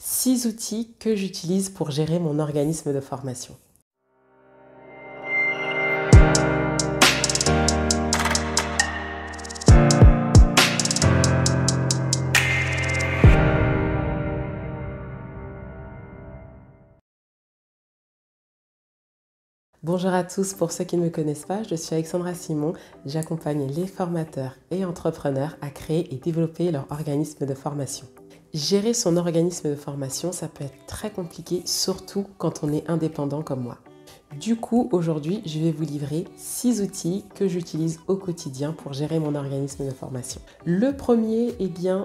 6 outils que j'utilise pour gérer mon organisme de formation. Bonjour à tous, pour ceux qui ne me connaissent pas, je suis Alexandra Simon. J'accompagne les formateurs et entrepreneurs à créer et développer leur organisme de formation. Gérer son organisme de formation, ça peut être très compliqué, surtout quand on est indépendant comme moi. Du coup, aujourd'hui, je vais vous livrer 6 outils que j'utilise au quotidien pour gérer mon organisme de formation. Le premier,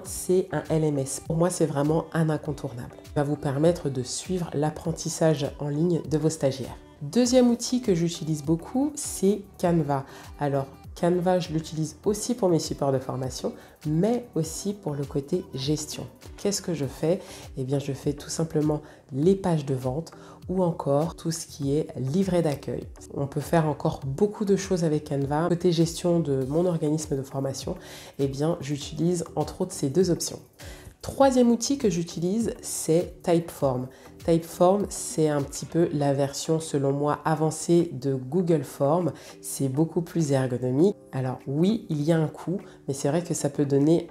c'est un LMS. Pour moi, c'est vraiment un incontournable. Il va vous permettre de suivre l'apprentissage en ligne de vos stagiaires. Deuxième outil que j'utilise beaucoup, c'est Canva. Alors, Canva, je l'utilise aussi pour mes supports de formation, mais aussi pour le côté gestion. Qu'est-ce que je fais? Je fais tout simplement les pages de vente ou encore tout ce qui est livret d'accueil. On peut faire encore beaucoup de choses avec Canva. Côté gestion de mon organisme de formation, j'utilise entre autres ces deux options. Troisième outil que j'utilise, c'est Typeform. Typeform, c'est un petit peu la version, selon moi, avancée de Google Forms. C'est beaucoup plus ergonomique. Alors oui, il y a un coût, mais c'est vrai que ça peut donner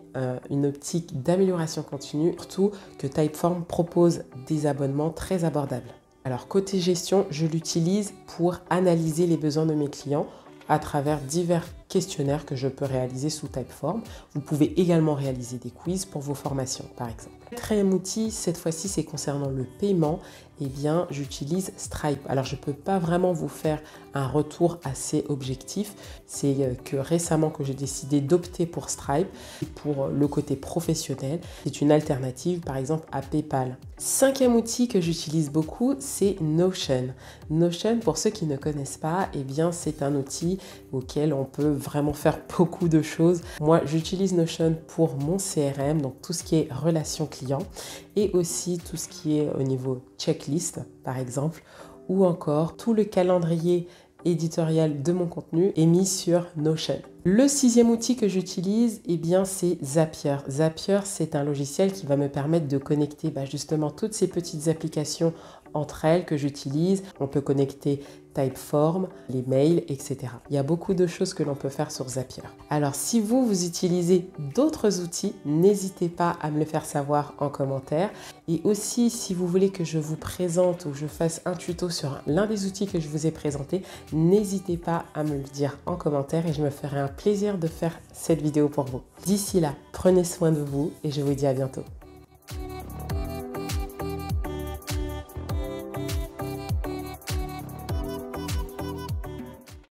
une optique d'amélioration continue, surtout que Typeform propose des abonnements très abordables. Alors côté gestion, je l'utilise pour analyser les besoins de mes clients à travers divers questionnaires que je peux réaliser sous Typeform. Vous pouvez également réaliser des quiz pour vos formations, par exemple. Quatrième outil, cette fois-ci, c'est concernant le paiement. J'utilise Stripe. Alors, je ne peux pas vraiment vous faire un retour assez objectif. C'est que récemment que j'ai décidé d'opter pour Stripe. Et pour le côté professionnel, c'est une alternative, par exemple, à PayPal. Cinquième outil que j'utilise beaucoup, c'est Notion. Notion, pour ceux qui ne connaissent pas, c'est un outil auquel on peut vraiment faire beaucoup de choses. Moi, j'utilise Notion pour mon CRM, donc tout ce qui est relations clients et aussi tout ce qui est au niveau checklist, par exemple, ou encore tout le calendrier éditorial de mon contenu est mis sur Notion. Le sixième outil que j'utilise, c'est Zapier. Zapier, c'est un logiciel qui va me permettre de connecter justement toutes ces petites applications entre elles que j'utilise. On peut connecter Typeform, les mails, etc. Il y a beaucoup de choses que l'on peut faire sur Zapier. Alors, si vous utilisez d'autres outils, n'hésitez pas à me le faire savoir en commentaire. Et aussi, si vous voulez que je vous présente ou que je fasse un tuto sur l'un des outils que je vous ai présenté, n'hésitez pas à me le dire en commentaire et je me ferai un plaisir de faire cette vidéo pour vous. D'ici là, prenez soin de vous et je vous dis à bientôt.